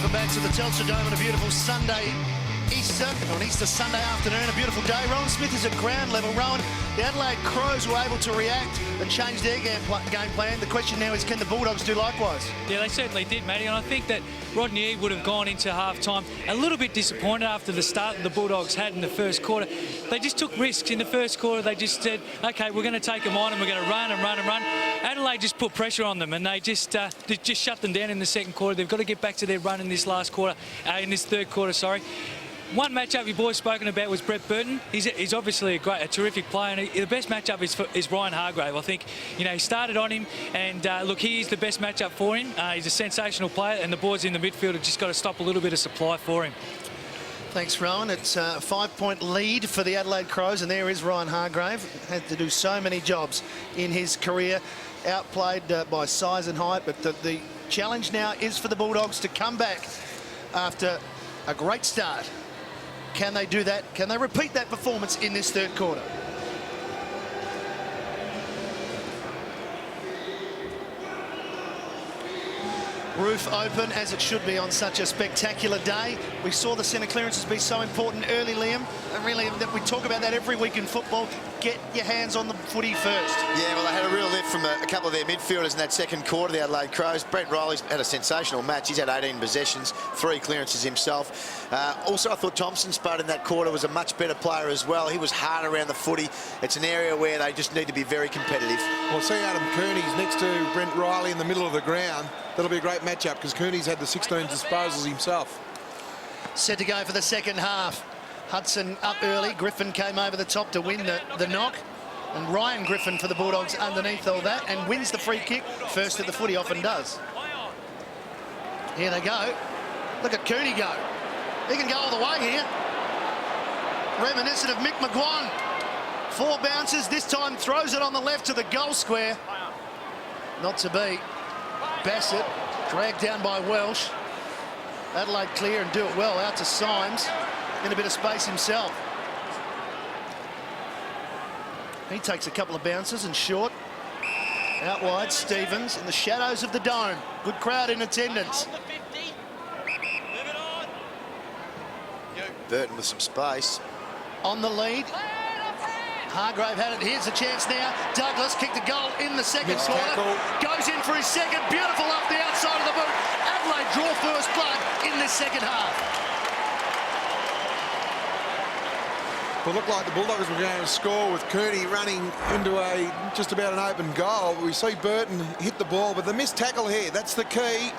Welcome back to the Telstra Dome on a beautiful Sunday on Easter Sunday afternoon, a beautiful day. Rowan Smith is at ground level. Rowan, the Adelaide Crows were able to react and change their game plan. The question now is, can the Bulldogs do likewise? Yeah, they certainly did, Matty, and I think that Rodney would have gone into half-time a little bit disappointed after the start that the Bulldogs had in the first quarter. They just took risks in the first quarter. They just said, OK, we're going to take them on and we're going to run and run and run. Adelaide just put pressure on them and they just shut them down in the second quarter. They've got to get back to their run in this last quarter, in this third quarter, sorry. One matchup your boys spoken about was Brett Burton. He's obviously a terrific player, and the best matchup is Ryan Hargrave. I think, you know, he started on him, and look, he is the best matchup for him. He's a sensational player, and the boys in the midfield have just got to stop a little bit of supply for him. Thanks, Rowan. It's a 5-point lead for the Adelaide Crows, and there is Ryan Hargrave. Had to do so many jobs in his career, outplayed by size and height, but the challenge now is for the Bulldogs to come back after a great start. Can they do that? Can they repeat that performance in this third quarter? Roof open, as it should be on such a spectacular day. We saw the centre clearances be so important early, Liam. And really, we talk about that every week in football. Get your hands on the footy first. Yeah, well, they had a real lift from a couple of their midfielders in that second quarter, the Adelaide Crows. Brent Riley's had a sensational match. He's had 18 possessions, 3 clearances himself. Also, I thought Thompson's part in that quarter was a much better player as well. He was hard around the footy. It's an area where they just need to be very competitive. Well, see Adam Cooney's next to Brent Riley in the middle of the ground. That'll be a great matchup because Cooney's had the 16 disposals himself. Set to go for the second half. Hudson up early. Griffin came over the top to win the knock. And Ryan Griffin for the Bulldogs underneath all that and wins the free kick. First at the footy, often does. Here they go. Look at Cooney go. He can go all the way here. Reminiscent of Mick McGuan. 4 bounces. This time throws it on the left to the goal square. Not to be. Bassett dragged down by Welsh. Adelaide clear and do it well out to Symes in a bit of space himself. He takes a couple of bounces and short. Out wide, Stevens in the shadows of the dome. Good crowd in attendance. Burton with some space. On the lead. Hargrave had it. Here's a chance now. Douglas kicked a goal in the second quarter. Goes in for his second. Beautiful up the outside of the boot. Adelaide draw first blood in this second half. It looked like the Bulldogs were going to score with Cooney running into just about an open goal. We see Burton hit the ball, but the missed tackle here, that's the key.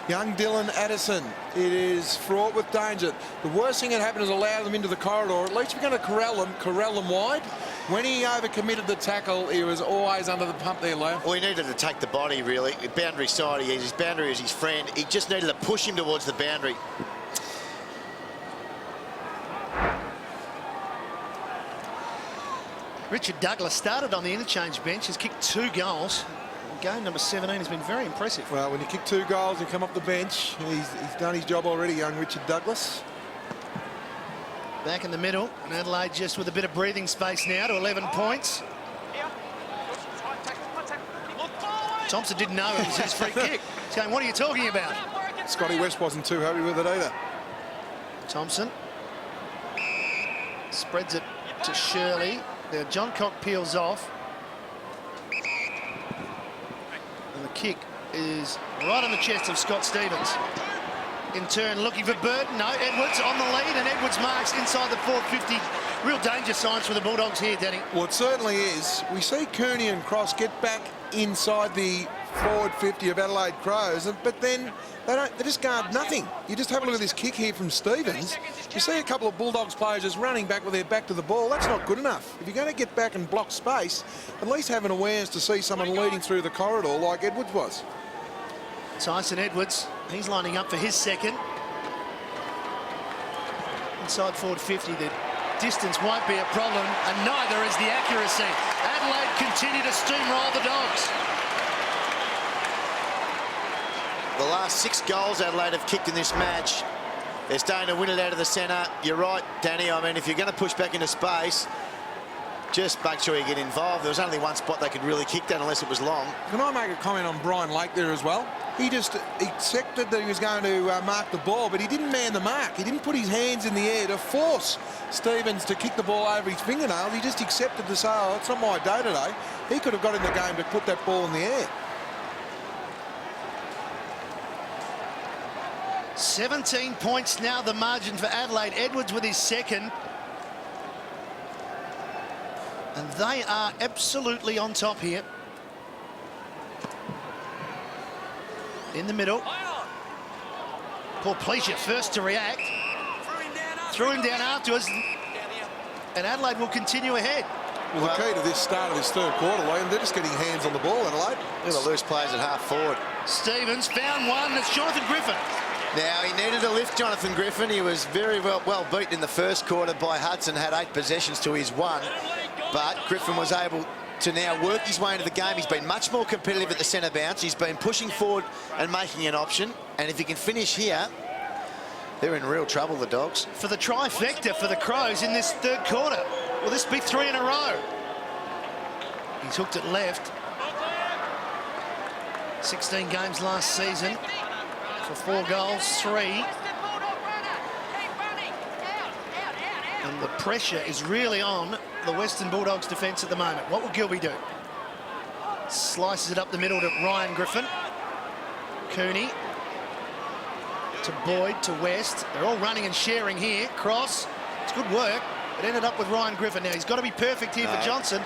Young Dylan Addison, it is fraught with danger. The worst thing that happened is allow them into the corridor. At least we're going to corral them wide. When he overcommitted the tackle, he was always under the pump there, Liam. Well, he needed to take the body, really. Boundary side, his boundary is his friend. He just needed to push him towards the boundary. Richard Douglas started on the interchange bench. He's kicked 2 goals. Game number 17 has been very impressive. Well, when you kick 2 goals and come off the bench, he's done his job already, young Richard Douglas. Back in the middle, and Adelaide just with a bit of breathing space now to 11 points. Thompson didn't know it was his free kick. He's going, what are you talking about? Scotty West wasn't too happy with it either. Thompson spreads it to Shirley. Now John Cock peels off. And the kick is right on the chest of Scott Stevens. In turn, looking for Burton. No, Edwards on the lead, and Edwards marks inside the 450. Real danger signs for the Bulldogs here, Danny. Well, it certainly is. We see Cooney and Cross get back inside the forward 50 of Adelaide Crows, but then they just guard nothing. You just have a look at this kick here from Stevens. You see a couple of Bulldogs players just running back with their back to the ball. That's not good enough. If you're going to get back and block space, at least have an awareness to see someone leading through the corridor like Edwards was. Tyson Edwards, he's lining up for his second. Inside forward 50, the distance won't be a problem, and neither is the accuracy. Adelaide continue to steamroll the Dogs. The last 6 goals Adelaide have kicked in this match. They're starting to win it out of the centre. You're right, Danny. I mean, if you're going to push back into space, just make sure you get involved. There was only one spot they could really kick that unless it was long. Can I make a comment on Brian Lake there as well? He just accepted that he was going to mark the ball, but he didn't man the mark. He didn't put his hands in the air to force Stevens to kick the ball over his fingernails. He just accepted to say, oh, it's not my day today. He could have got in the game to put that ball in the air. 17 points now the margin for Adelaide. Edwards with his second. And they are absolutely on top here. In the middle. Poor Pleasure first to react. Threw him down afterwards. And Adelaide will continue ahead. Well, the key to this start of this third quarter, Liam, they're just getting hands on the ball, Adelaide. They're the loose players at half forward. Stevens found one. It's Jonathan Griffin. Now, he needed a lift, Jonathan Griffin. He was very well beaten in the first quarter by Hudson, had 8 possessions to his 1. But Griffin was able to now work his way into the game. He's been much more competitive at the centre bounce. He's been pushing forward and making an option. And if he can finish here, they're in real trouble, the Dogs. For the trifecta for the Crows in this third quarter. Will this be 3 in a row? He's hooked it left. 16 games last season for 4 goals, 3. And the pressure is really on the Western Bulldogs defence at the moment. What will Gilby do? Slices it up the middle to Ryan Griffin. Cooney to Boyd to West. They're all running and sharing here. Cross. It's good work. It ended up with Ryan Griffin. Now he's got to be perfect here for Johnson.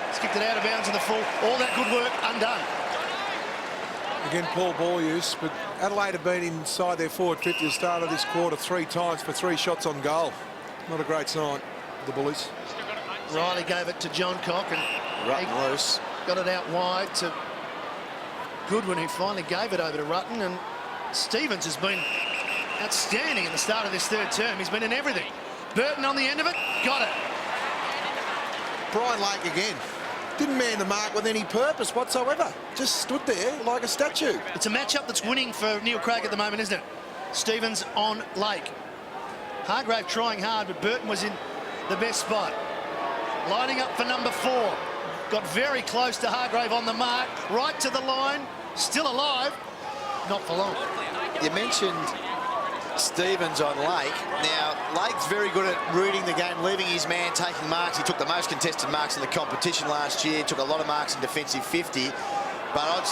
He's kicked it out of bounds in the full. All that good work undone. Again, poor ball use, but Adelaide have been inside their forward 50 at the start of this quarter 3 times for 3 shots on goal. Not a great sign, the Bullies. Riley gave it to John Cock and Rutten loose. Got it out wide to Goodwin, who finally gave it over to Rutten. And Stevens has been outstanding at the start of this third term. He's been in everything. Burton on the end of it, got it. Brian Lake again. Didn't man the mark with any purpose whatsoever. Just stood there like a statue. It's a matchup that's winning for Neil Craig at the moment, isn't it? Stevens on Lake. Hargrave trying hard, but Burton was in the best spot. Lining up for number 4. Got very close to Hargrave on the mark. Right to the line. Still alive. Not for long. You mentioned Stevens on Lake. Now, Lake's very good at reading the game, leaving his man, taking marks. He took the most contested marks in the competition last year. Took a lot of marks in defensive 50. But I'm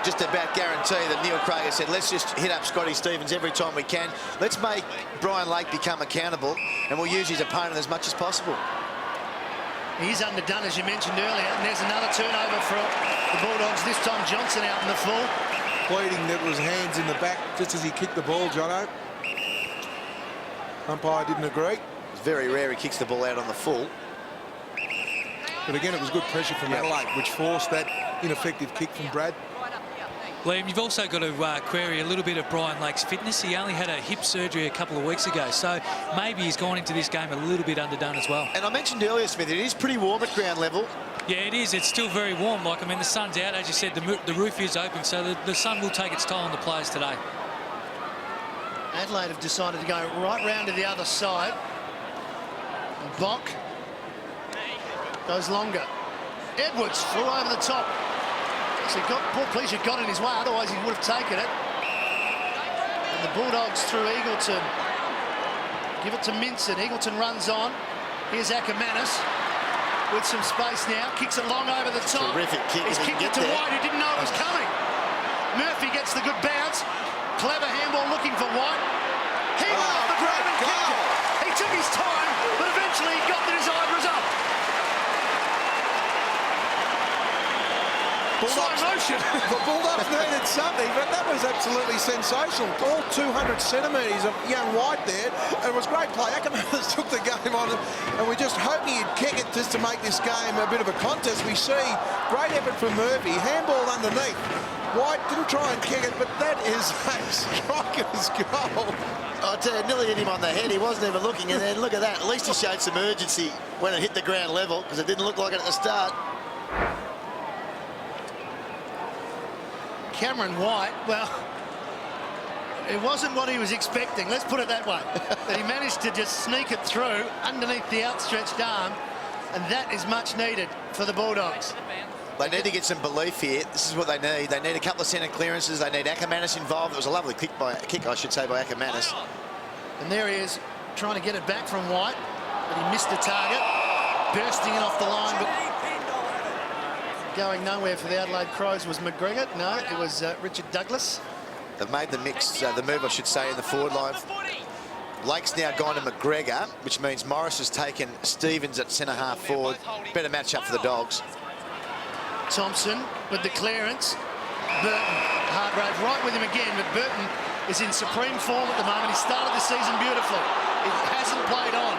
just about guarantee that Neil Craig has said, let's just hit up Scotty Stevens every time we can. Let's make Brian Lake become accountable, and we'll use his opponent as much as possible. He's underdone, as you mentioned earlier. And there's another turnover for the Bulldogs. This time Johnson out in the full. Pleading that it was hands in the back just as he kicked the ball, Jono. Umpire didn't agree. It's very rare he kicks the ball out on the full. But again, it was good pressure from Adelaide, which forced that ineffective kick from Brad. Liam, you've also got to query a little bit of Brian Lake's fitness. He only had a hip surgery a couple of weeks ago, so maybe he's gone into this game a little bit underdone as well. And I mentioned earlier, Smith, it is pretty warm at ground level. Yeah, it is. It's still very warm. Like, I mean, the sun's out. As you said, the roof is open, so the sun will take its toll on the players today. Adelaide have decided to go right round to the other side. And Bock goes longer. Edwards flew over the top. So poor Pleasure got in his way, otherwise he would have taken it. And the Bulldogs through Eagleton. Give it to Minson. Eagleton runs on. Here's Ackermanis with some space now. Kicks it long over the top. Terrific kick. He's kicked it to White, who didn't know it was coming. Murphy gets the good bounce. Clever handball looking for White. He went off the ground and kicked it. He took his time, but eventually he got the desired result. Slow motion. The Bulldogs needed something, but that was absolutely sensational. All 200 centimetres of young White there. And it was great play. Ackermanis took the game on, and we're just hoping he'd kick it just to make this game a bit of a contest. We see great effort from Murphy. Handball underneath. White didn't try and kick it, but that is a striker's goal. I tell you, nearly hit him on the head. He wasn't even looking, and then look at that. At least he showed some urgency when it hit the ground level, because it didn't look like it at the start. Cameron White, well, it wasn't what he was expecting, let's put it that way. That he managed to just sneak it through underneath the outstretched arm and that is much needed for the Bulldogs. They need to get some belief here. This is what they need. They need a couple of centre clearances. They need Ackermanis involved. It was a lovely kick, I should say, by Ackermanis. And there he is, trying to get it back from White, but he missed the target, bursting it off the line, but going nowhere for the Adelaide Crows was McGregor. No, it was Richard Douglas. They've made the mix, the move, I should say, in the forward line. Lake's now gone to McGregor, which means Morris has taken Stevens at centre-half forward. Better match-up for the Dogs. Thompson with the clearance. Burton, Hargrave right with him again, but Burton is in supreme form at the moment. He started the season beautifully. He hasn't played on.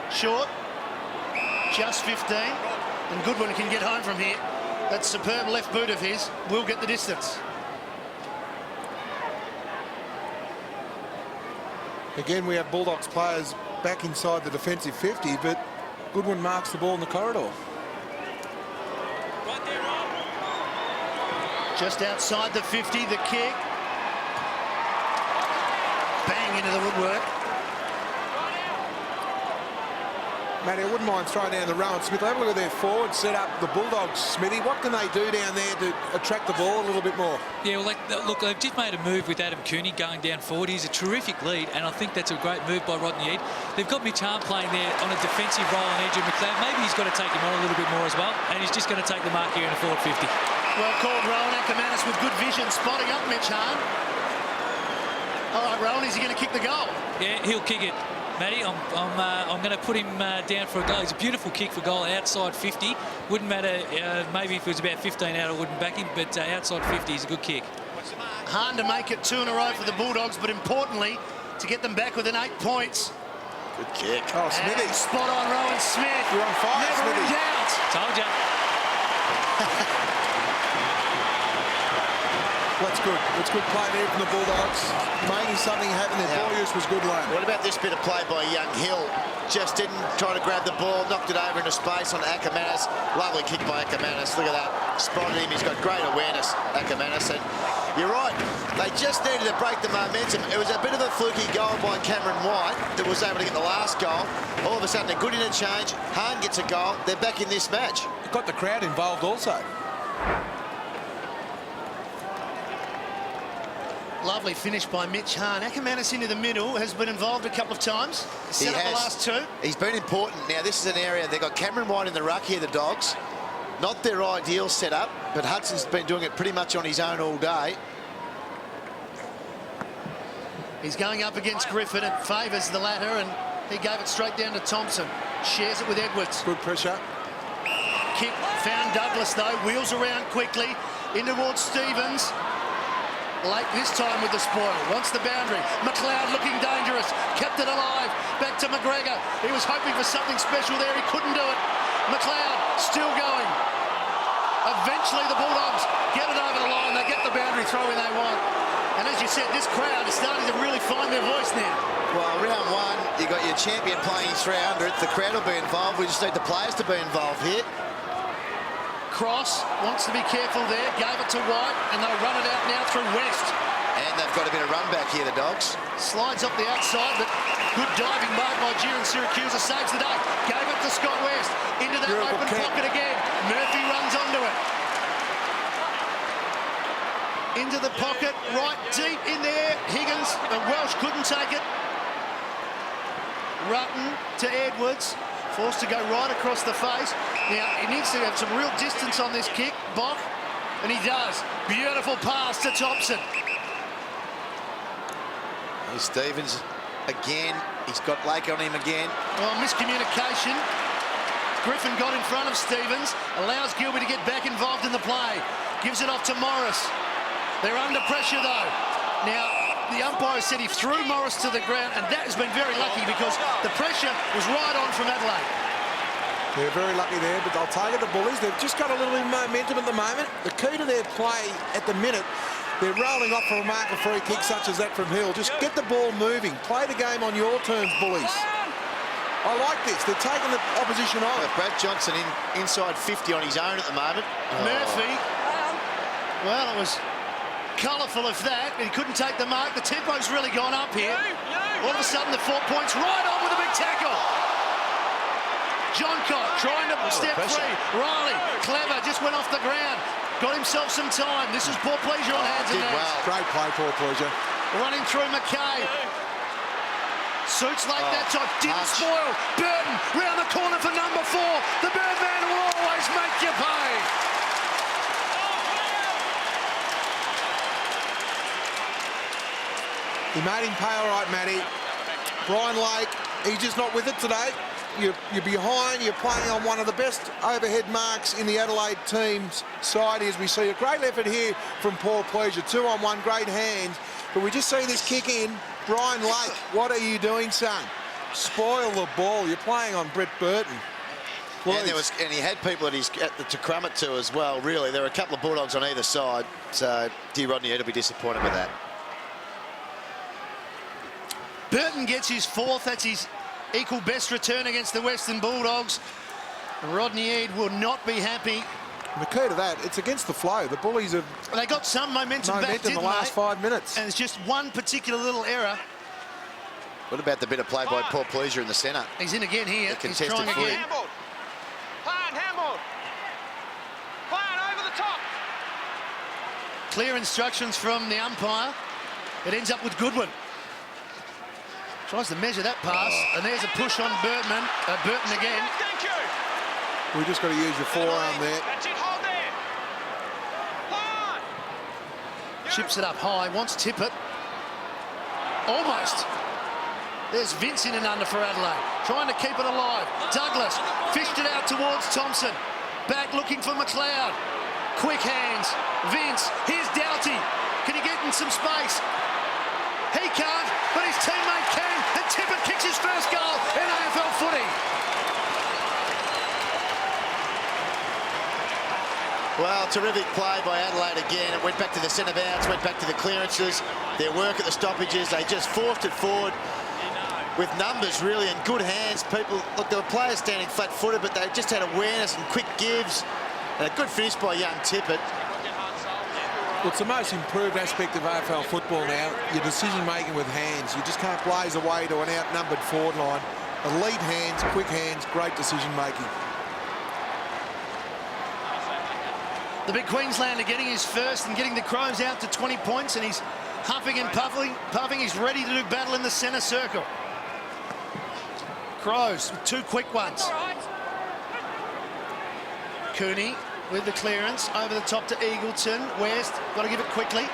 Short, just 15, and Goodwin can get home from here. That superb left boot of his will get the distance. Again, we have Bulldogs players back inside the defensive 50, but Goodwin marks the ball in the corridor. Just outside the 50, the kick. Bang into the woodwork. Matty, I wouldn't mind throwing down the Rowan Smith. Have a look at their forward set up, the Bulldogs, Smithy. What can they do down there to attract the ball a little bit more? Yeah, well, look, they've just made a move with Adam Cooney going down forward. He's a terrific lead, and I think that's a great move by Rodney Eade. They've got Mitch Hahn playing there on a defensive role on Andrew McLeod. Maybe he's got to take him on a little bit more as well, and he's just going to take the mark here in a forward 50. Well called, Rowan. Ackermanis with good vision, spotting up Mitch Hahn. All right, Rowan, is he going to kick the goal? Yeah, he'll kick it. Matty, I'm going to put him down for a goal. It's a beautiful kick for goal outside 50. Wouldn't matter, maybe if it was about 15 out, I wouldn't back him, but outside 50 is a good kick. Hahn to make it 2 in a row for the Bulldogs, but importantly, to get them back within 8 points. Good kick. Oh, Smithy. And spot on, Rowan Smith. You're on fire, Never Smithy. in doubt. Told ya. That's good. That's good play there from the Bulldogs. Making something happen there. Ball use was good, lane. What about this bit of play by Young Hill? Just didn't try to grab the ball, knocked it over into space on Ackermanis. Lovely kick by Ackermanis. Look at that. Spotted him. He's got great awareness, Ackermanis. And you're right. They just needed to break the momentum. It was a bit of a fluky goal by Cameron White that was able to get the last goal. All of a sudden, a good interchange. Hahn gets a goal. They're back in this match. Got the crowd involved also. Lovely finish by Mitch Hahn. Ackermanis into the middle, has been involved a couple of times. Set up the last 2. He's been important. Now, this is an area, they've got Cameron White in the ruck here, the Dogs. Not their ideal setup, but Hudson's been doing it pretty much on his own all day. He's going up against Griffin. It favours the latter, and he gave it straight down to Thompson. Shares it with Edwards. Good pressure. Kick found Douglas, though. Wheels around quickly. In towards Stevens. Late this time with the spoil. Wants the boundary. McLeod looking dangerous. Kept it alive. Back to McGregor. He was hoping for something special there. He couldn't do it. McLeod still going. Eventually the Bulldogs get it over the line. They get the boundary throw in they want. And as you said, this crowd is starting to really find their voice now. Well, round 1, you got your champion playing his 300th. The crowd will be involved. We just need the players to be involved here. Cross wants to be careful there. Gave it to White, and they'll run it out now through West. And they've got a bit of run back here, the Dogs. Slides up the outside, but good diving mode by Jiren Syracuse saves the day. Gave it to Scott West. Into that Beautiful open kick. pocket again. Murphy runs onto it. Into the pocket, right deep in there. Higgins and Welsh couldn't take it. Rutten to Edwards. Forced to go right across the face. Now, he needs to have some real distance on this kick, Bock, and he does. Beautiful pass to Thompson. Here's Stevens again. He's got Lake on him again. Well, miscommunication. Griffin got in front of Stevens, allows Gilby to get back involved in the play. Gives it off to Morris. They're under pressure, though. Now, the umpire said he threw Morris to the ground, and that has been very lucky because the pressure was right on from Adelaide. They're very lucky there, but they'll target the Bullies. They've just got a little bit of momentum at the moment. The key to their play at the minute, they're rolling off for a mark of free kick such as that from Hill. Just get the ball moving. Play the game on your terms, Bullies. I like this. They're taking the opposition on. Brad Johnson inside 50 on his own at the moment. Murphy, well, it was colourful of that. He couldn't take the mark. The tempo's really gone up here. All of a sudden, the 4 points right on with a big tackle. Johncock trying to step free. Riley, clever, just went off the ground. Got himself some time. This is poor pleasure on hands and did knees. well. Great play, poor pleasure. Running through McKay. Suits like that time. Didn't spoil. Burton round the corner for number 4. The Birdman will always make you pay. He made him pay all right, Matty. Brian Lake, he's just not with it today. You're behind, you're playing on one of the best overhead marks in the Adelaide team's side as we see a great effort here from Paul Pleasure. 2-on-1, great hands. But we just see this kick in. Brian Lake, what are you doing, son? Spoil the ball. You're playing on Brett Burton. And he had people to crumb it to as well, really. There were a couple of Bulldogs on either side. So, dear Rodney Eade will be disappointed with that. Burton gets his 4th. That's his equal best return against the Western Bulldogs. Rodney Eade will not be happy. The key to that, it's against the flow. The Bullies have They got some momentum back, in the last 5 minutes. And it's just one particular little error. What about the bit of play by Paul Pleasure in the centre? He's in again here. He's trying footy. again. Handball. Over the top. Clear instructions from the umpire. It ends up with Goodwin. Tries to measure that pass, and there's a push on Burton again. Thank you. We just got to use your forearm there. That's it, hold there. Chips it up high, wants Tippett. Almost. There's Vince in and under for Adelaide, trying to keep it alive. Douglas fished it out towards Thompson. Back looking for McLeod. Quick hands. Vince, here's Doughty. Can he get in some space? He can't, but his teammate can, and Tippett kicks his first goal in AFL footy. Well, terrific play by Adelaide again. It went back to the centre bounce, went back to the clearances. Their work at the stoppages, they just forced it forward with numbers, really, and good hands. People, look, there were players standing flat-footed, but they just had awareness and quick gives. And a good finish by young Tippett. Well, it's the most improved aspect of AFL football now, your decision-making with hands. You just can't blaze away to an outnumbered forward line. Elite hands, quick hands, great decision-making. The big Queenslander getting his first and getting the Crows out to 20 points, and he's huffing and puffing. He's ready to do battle in the centre circle. Crows with 2 quick ones. Cooney with the clearance over the top to Eagleton. West, got to give it quickly.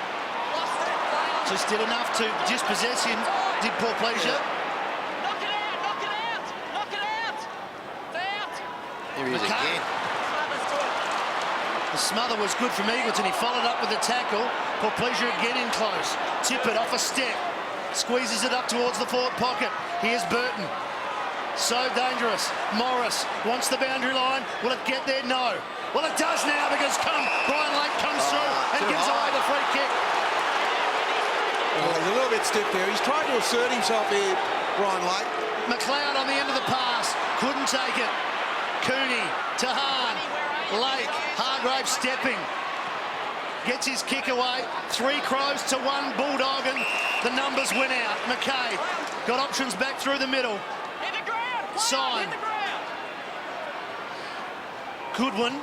Just did enough to dispossess him, did Paul Pleasure. Knock it out, knock it out, knock it out. It's out. Here he is McCann. again. The smother was good from Eagleton. He followed up with the tackle. Paul Pleasure again in close. Tippett off a step. Squeezes it up towards the forward pocket. Here's Burton. So dangerous. Morris wants the boundary line. Will it get there? No. Well, it does now because Brian Lake comes through and gives away the free kick. Well, he's a little bit stiff there. He's trying to assert himself here, Brian Lake. McLeod on the end of the pass. Couldn't take it. Cooney to Hahn. Lake. Hargrave stepping. Gets his kick away. 3 Crows to 1 Bulldog, and the numbers win out. McKay got options back through the middle. Hit the ground. Sign. Hit the ground. Goodwin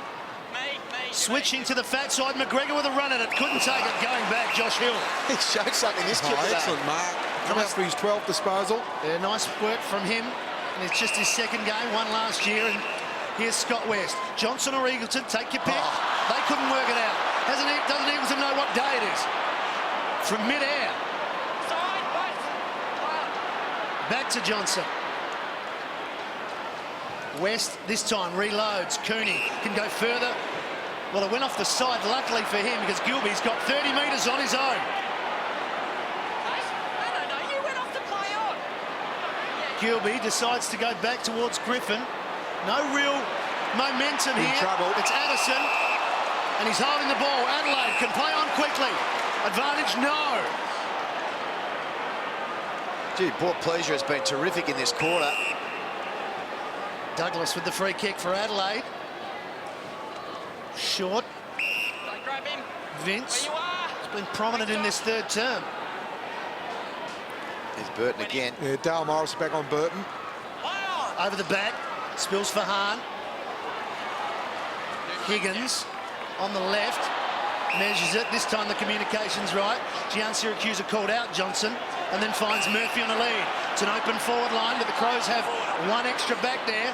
switching to the fat side. McGregor with a run at it. Couldn't take it. Going back, Josh Hill. He showed something this kid today. Excellent mark. Come out for his 12th disposal. Yeah, nice work from him. And it's just his 2nd game, one last year. And here's Scott West. Johnson or Eagleton, take your pick. They couldn't work it out. Doesn't Eagleton know what day it is? From mid-air. Back to Johnson. West this time reloads. Cooney can go further. Well, it went off the side, luckily for him, because Gilby's got 30 metres on his own. No, you went off the play on. Gilby decides to go back towards Griffin. No real momentum In here. trouble. It's Addison, and he's holding the ball. Adelaide can play on quickly. Advantage, no. Gee, Paul Pleasure has been terrific in this quarter. Douglas with the free kick for Adelaide. Short. Don't grab him. Vince Where you are. has been prominent in this 3rd term. There's Burton again. Yeah, Dale Morris back on Burton. Over the back. Spills for Hahn. Higgins on the left. Measures it. This time the communication's right. Gian Syracuse called out Johnson and then finds Murphy on a lead. It's an open forward line, but the Crows have one extra back there.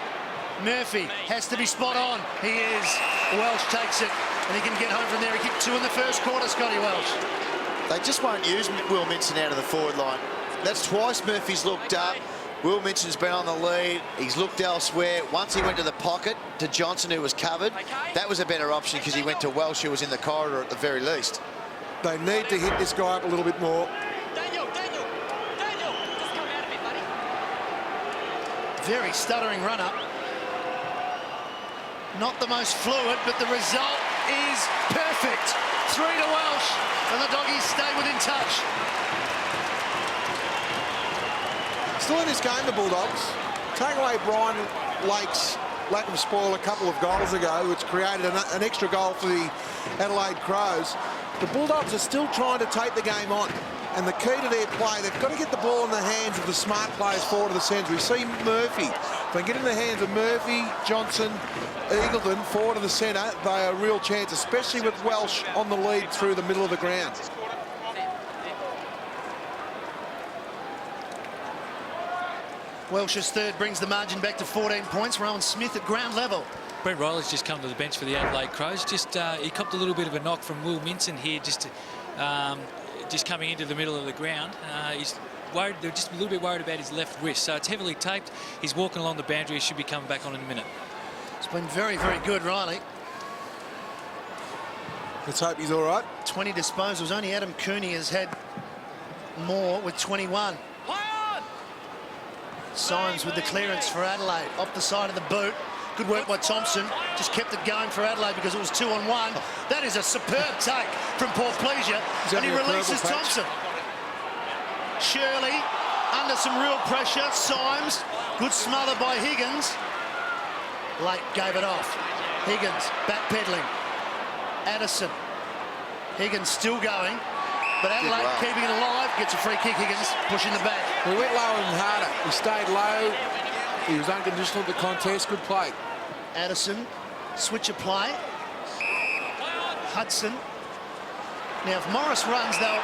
Murphy has to be spot on. He is. Welsh takes it, and he can get home from there. He kicked 2 in the first quarter, Scotty Welsh. They just won't use Will Minson out of the forward line. That's twice Murphy's looked up. Will Minson's been on the lead. He's looked elsewhere. Once he went to the pocket to Johnson, who was covered. That was a better option because he went to Welsh, who was in the corridor at the very least. They need to hit this guy up a little bit more. Daniel, just come out a bit, buddy. Very stuttering run-up. Not the most fluid, but the result is perfect. 3 to Welsh, and the Doggies stay within touch. Still in this game, the Bulldogs. Take away Brian Lake's lack of spoil a couple of goals ago, which created an extra goal for the Adelaide Crows. The Bulldogs are still trying to take the game on. And the key to their play, they've got to get the ball in the hands of the smart players forward of the centre. We see Murphy. If they get in the hands of Murphy, Johnson, Eagleton, forward of the centre, they are a real chance, especially with Welsh on the lead through the middle of the ground. Welsh's third brings the margin back to 14 points. Rowan Smith at ground level. Brent Riley's just come to the bench for the Adelaide Crows. He copped a little bit of a knock from Will Minson here, just coming into the middle of the ground. He's worried. They're just a little bit worried about his left wrist, so it's heavily taped. He's walking along the boundary. He should be coming back on in a minute. It's been very, very good, Riley. Let's hope he's all right. 20 disposals. Only Adam Cooney has had more with 21. Symes with the clearance for Adelaide. Off the side of the boot. Good work by Thompson. Just kept it going for Adelaide because it was 2-on-1. That is a superb take from Paul Pleasure. And he releases Thompson. Shirley under some real pressure. Symes. Good smother by Higgins. Lake gave it off. Higgins backpedaling. Addison. Higgins still going. But Adelaide keeping it alive. Gets a free kick. Higgins pushing the back. We went lower and harder. He stayed low. He was unconditional at the contest. Good play. Addison, switch of play. Hudson. Now, if Morris runs, they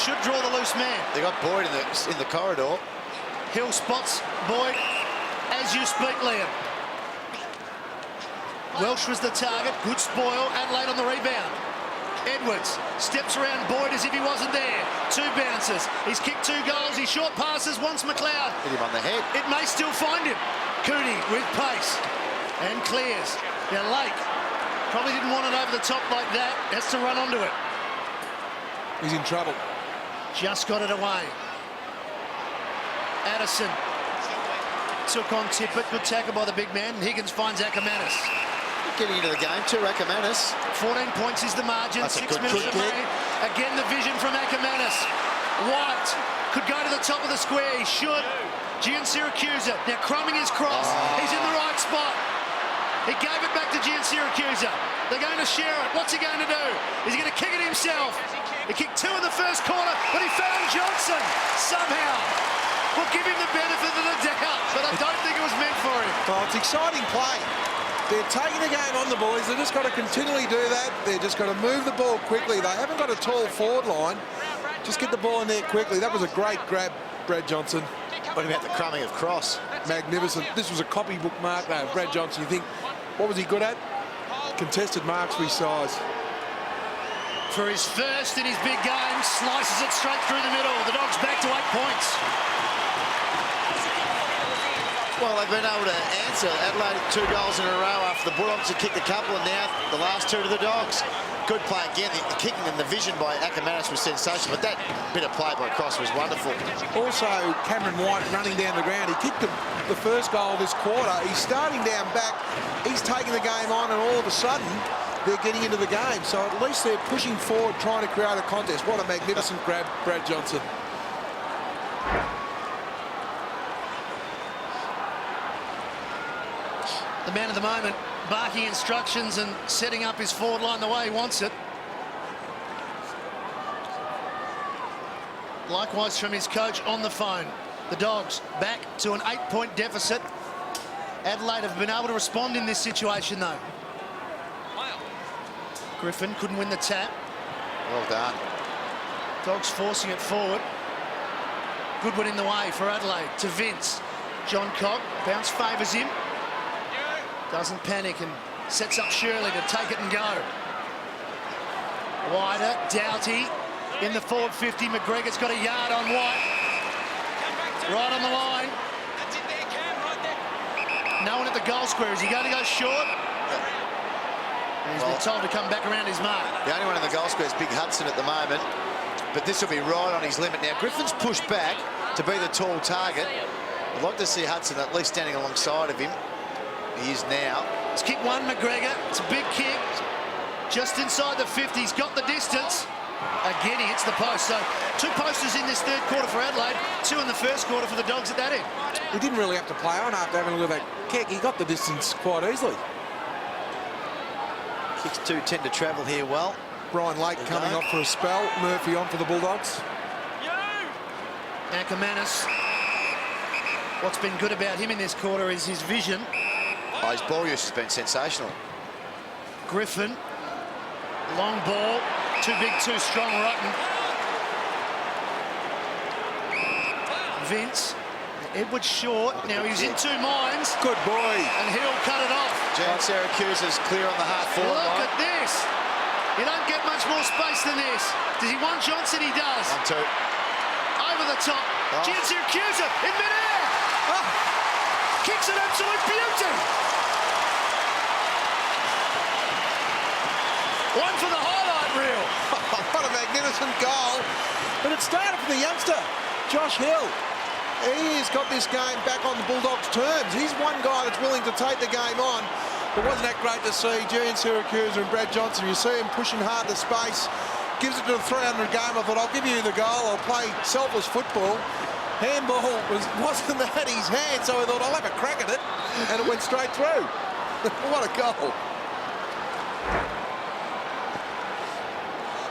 should draw the loose man. They got Boyd in the corridor. Hill spots Boyd as you speak, Liam. Welsh was the target. Good spoil. Adelaide on the rebound. Edwards steps around Boyd as if he wasn't there. 2 bounces. He's kicked 2 goals. He short passes once McLeod. Hit him on the head. It may still find him. Cooney with pace and clears. Now Lake probably didn't want it over the top like that. Has to run onto it. He's in trouble. Just got it away. Addison took on Tippett. Good tackle by the big man. And Higgins finds Ackermanis. Getting into the game too, Ackermanis. 14 points is the margin. That's 6 minutes remaining. Again, the vision from Ackermanis. White could go to the top of the square. He should. Gian Syracuse now crumbing his cross. He's in the right spot. He gave it back to Gian Syracuse. They're going to share it. What's he going to do? Is he going to kick it himself? He kicked 2 in the first quarter, but he found Johnson somehow. We'll give him the benefit of the doubt, but I don't think it was meant for him. Well, it's exciting play. They're taking the game on, the boys. They've just got to continually do that. They've just got to move the ball quickly. They haven't got a tall forward line. Just get the ball in there quickly. That was a great grab, Brad Johnson. What about the crumbing of cross? Magnificent. This was a copybook mark, though. Brad Johnson, you think, what was he good at? Contested marks for his size. For his first in his big game, slices it straight through the middle. The Dogs back to 8 points. Well, they've been able to answer Adelaide 2 goals in a row after the Bulldogs had kicked a couple, and now the last 2 to the Dogs. Good play again. The kicking and the vision by Ackermanis was sensational, but that bit of play by Cross was wonderful. Also, Cameron White running down the ground. He kicked the first goal this quarter. He's starting down back. He's taking the game on, and all of a sudden, they're getting into the game. So at least they're pushing forward, trying to create a contest. What a magnificent grab, Brad Johnson. The man of the moment, barking instructions and setting up his forward line the way he wants it. Likewise from his coach on the phone. The Dogs back to an 8-point deficit Adelaide have been able to respond in this situation, though. Griffin couldn't win the tap. Well done. Dogs forcing it forward. Goodwin in the way for Adelaide to Vince. John Cobb, bounce favours him. Doesn't panic and sets up Shirley to take it and go. Wider, Doughty in the forward 50. McGregor's got a yard on White. Right on the line. No one at the goal square. Is he going to go short? And he's been told to come back around his mark. The only one in the goal square is Big Hudson at the moment, but this will be right on his limit. Now, Griffin's pushed back to be the tall target. I'd like to see Hudson at least standing alongside of him. He is now. It's kick one, McGregor. It's a big kick. Just inside the 50. He's got the distance. Again, he hits the post. So 2 posters in this third quarter for Adelaide, 2 in the first quarter for the Dogs at that end. He didn't really have to play on after having a look at that kick. He got the distance quite easily. Kicks do tend to travel here well. Brian Lake coming off for a spell. Murphy on for the Bulldogs. Ackermanis. What's been good about him in this quarter is his vision. Oh, his ball use has been sensational. Griffin. Long ball. Too big, too strong, Rotten. Vince. Edward short. Now he's in 2 minds. Good boy. And he'll cut it off. Jan Syracuse is clear on the half-forward line. Look at this. You don't get much more space than this. Does he want Johnson? He does. 1-2. Over the top. Jan Syracuse in midair. Oh. Kicks an absolute beauty. One for the highlight reel. What a magnificent goal. But it started from the youngster, Josh Hill. He has got this game back on the Bulldogs' terms. He's one guy that's willing to take the game on. But wasn't that great to see Julian Syracuse and Brad Johnson? You see him pushing hard to space. Gives it to the 300 game. I thought, I'll give you the goal. I'll play selfless football. Handball wasn't at his hand, so I thought, I'll have a crack at it. And it went straight through. What a goal.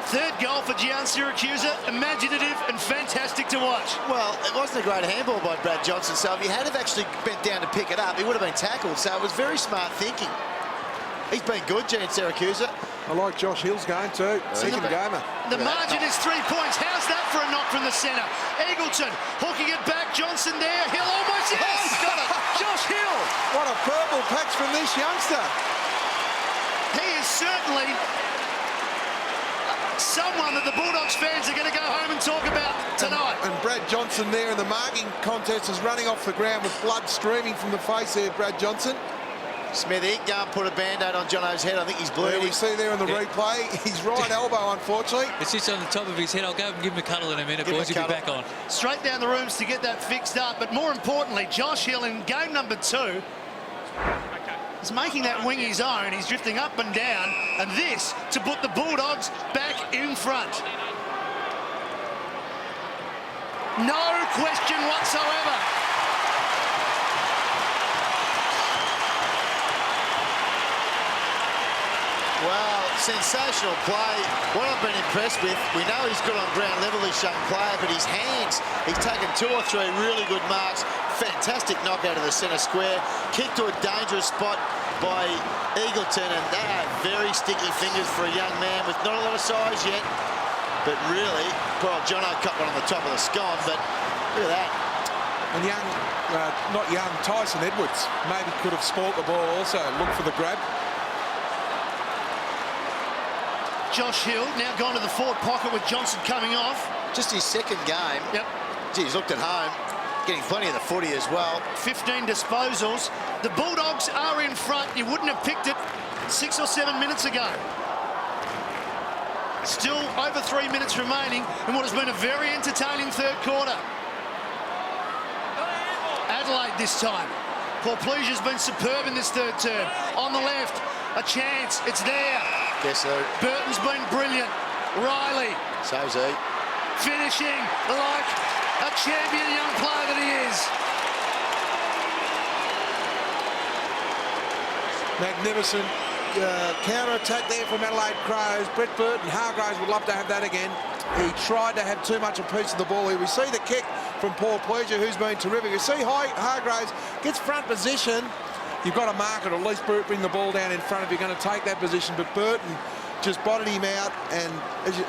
Third goal for Gian Syracuse, imaginative and fantastic to watch. Well, it wasn't a great handball by Brad Johnson, so if he had have actually bent down to pick it up, he would have been tackled, so it was very smart thinking. He's been good, Gian Syracuse. I like Josh Hill's game too. Second gamer. The margin is 3 points. How's that for a knock from the centre? Eagleton hooking it back. Johnson there. Hill almost, yes, got it. Josh Hill. What a purple patch from this youngster. He is certainly someone that the Bulldogs fans are going to go home and talk about tonight. And Brad Johnson there in the marking contest is running off the ground with blood streaming from the face there, Brad Johnson. Smithy, go and put a Band-Aid on Jono's head. I think he's bleeding. There we see there in the replay, his right elbow, unfortunately. It sits on the top of his head. I'll go and give him a cuddle in a minute, boys. He'll be back on. Straight down the rooms to get that fixed up. But more importantly, Josh Hill in game number 2 is making that wing his own. He's drifting up and down. And this to put the Bulldogs back in front. No question whatsoever. Well, sensational play. What I've been impressed with, we know he's good on ground level, he's shown player, but his hands, he's taken 2 or 3 really good marks. Fantastic knock out of the centre square. Kick to a dangerous spot by Eagleton, and they are very sticky fingers for a young man with not a lot of size yet. But really, well, Jono cut one on the top of the scone, but look at that. And young, not young, Tyson Edwards maybe could have spoilt the ball also. Look for the grab. Josh Hill now gone to the forward pocket with Johnson coming off. Just his second game. Yep. Gee, he's looked at home. Getting plenty of the footy as well. 15 disposals. The Bulldogs are in front. You wouldn't have picked it 6 or 7 minutes ago. Still over 3 minutes remaining in what has been a very entertaining third quarter. Adelaide this time. Paul Pleasure's been superb in this third term. On the left, a chance. It's there. Yes, sir. Burton's been brilliant. Riley. So's he. Finishing like a champion young player that he is. Magnificent counter-attack there from Adelaide Crows. Brett Burton, Hargraves would love to have that again. He tried to have too much a piece of the ball here. We see the kick from Paul Pleasure, who's been terrific. You see Hargraves gets front position, you've got to mark it, or at least bring the ball down in front if you're going to take that position. But Burton just botted him out, and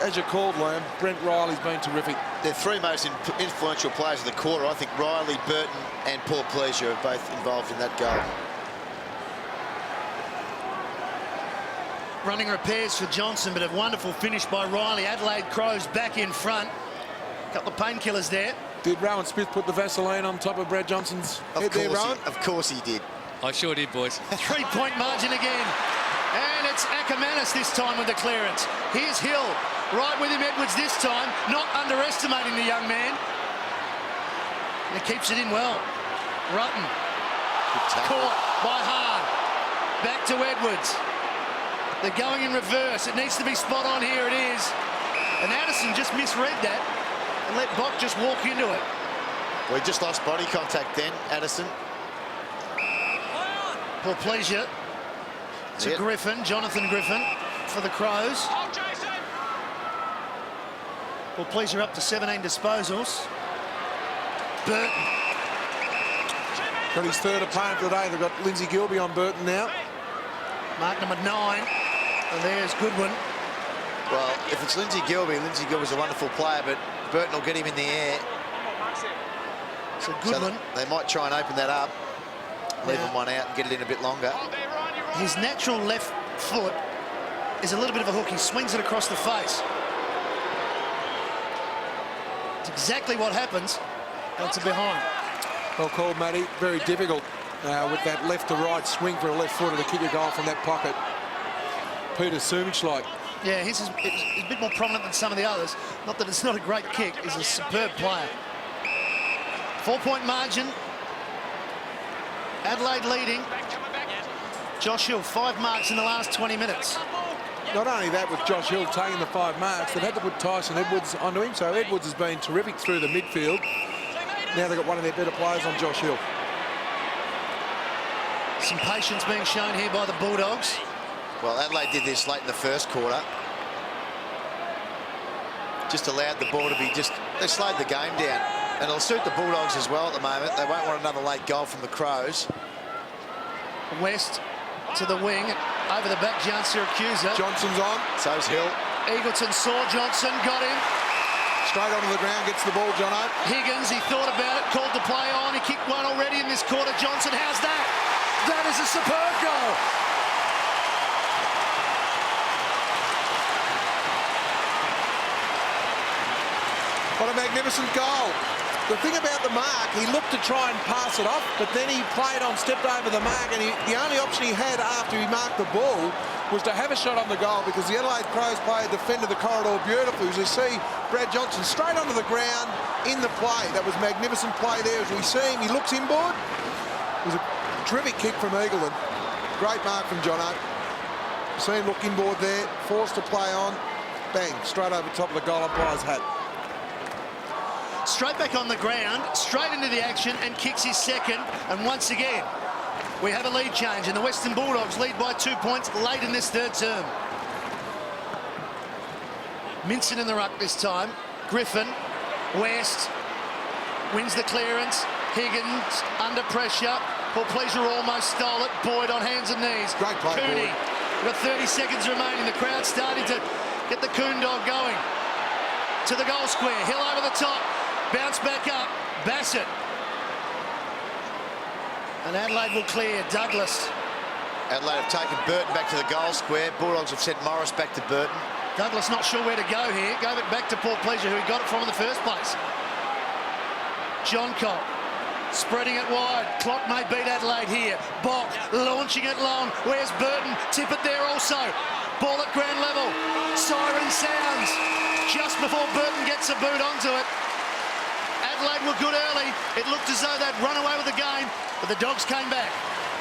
as you called, Liam, Brent Riley's been terrific. The three most influential players of the quarter, I think Riley, Burton and Paul Pleasure are both involved in that goal. Running repairs for Johnson, but a wonderful finish by Riley. Adelaide Crows back in front. A couple of painkillers there. Did Rowan Smith put the Vaseline on top of Brad Johnson's head there, Rowan? Of course he did. I sure did, boys. 3-point margin again. And it's Ackermanis this time with the clearance. Here's Hill. Right with him, Edwards this time. Not underestimating the young man. And he keeps it in well. Rutten. Caught by Hahn. Back to Edwards. They're going in reverse. It needs to be spot on. Here it is. And Addison just misread that and let Bock just walk into it. We just lost body contact then, Addison. For pleasure to Griffin, Jonathan Griffin for the Crows. For pleasure up to 17 disposals. Burton. Got his third opponent for the day. They've got Lindsay Gilby on Burton now. Mark number 9. And there's Goodwin. Well, if it's Lindsay Gilby's a wonderful player, but Burton will get him in the air. So Goodwin. So they might try and open that up, leave him one out and get it in a bit longer. His natural left foot is a little bit of a hook. He swings it across the face. It's exactly what happens. That's a behind. Well called, Matty. Very difficult with that left to right swing for a left footer to kick a goal from that pocket. Peter Sumich-like. Yeah, he's a bit more prominent than some of the others. Not that it's not a great kick. He's a superb player. 4-point margin. Adelaide leading. Josh Hill, 5 marks in the last 20 minutes. Not only that, with Josh Hill taking the 5 marks, they've had to put Tyson Edwards onto him. So Edwards has been terrific through the midfield. Now they've got one of their better players on Josh Hill. Some patience being shown here by the Bulldogs. Well, Adelaide did this late in the first quarter. Just allowed the ball to be they slowed the game down. And it'll suit the Bulldogs as well at the moment. They won't want another late goal from the Crows. West to the wing, over the back, Jan Syracusa. Johnson's on. So's Hill. Eagleton saw Johnson, got him. Straight onto the ground, gets the ball, Jono. Higgins, he thought about it, called the play on. He kicked one already in this quarter. Johnson, how's that? That is a superb goal. What a magnificent goal. The thing about the mark, he looked to try and pass it off, but then he played on, stepped over the mark, and the only option he had after he marked the ball was to have a shot on the goal, because the Adelaide Crows player defended the corridor beautifully. As we see Brad Johnson straight onto the ground in the play. That was magnificent play there. As we see him, he looks inboard. It was a terrific kick from Eagleton. Great mark from Jono. See him look inboard there, forced to play on. Bang, straight over top of the goal umpire's hat. Straight back on the ground, straight into the action, and kicks his second. And once again, we have a lead change, and the Western Bulldogs lead by 2 points late in this third term. Minson in the ruck this time. Griffin, West, wins the clearance. Higgins under pressure. For pleasure, almost stole it. Boyd on hands and knees. Great play, Cooney. Boyd. We've got 30 seconds remaining. The crowd starting to get the Coon dog going. To the goal square. Hill over the top. Bounce back up. Bassett. And Adelaide will clear. Douglas. Adelaide have taken Burton back to the goal square. Bulldogs have sent Morris back to Burton. Douglas not sure where to go here. Gave it back to Paul Pleasure, who he got it from in the first place. John Cobb spreading it wide. Clock may beat Adelaide here. Bock launching it long. Where's Burton? Tip it there also. Ball at ground level. Siren sounds just before Burton gets a boot onto it. Adelaide were good early. It looked as though they'd run away with the game, but the Dogs came back.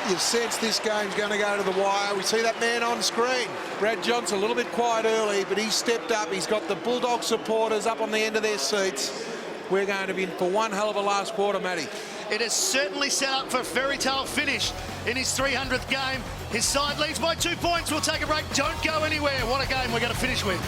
You sense this game's going to go to the wire. We see that man on screen. Brad Johnson, a little bit quiet early, but he stepped up. He's got the Bulldog supporters up on the end of their seats. We're going to be in for one hell of a last quarter, Matty. It is certainly set up for a fairy tale finish in his 300th game. His side leads by 2 points. We'll take a break. Don't go anywhere. What a game we're going to finish with.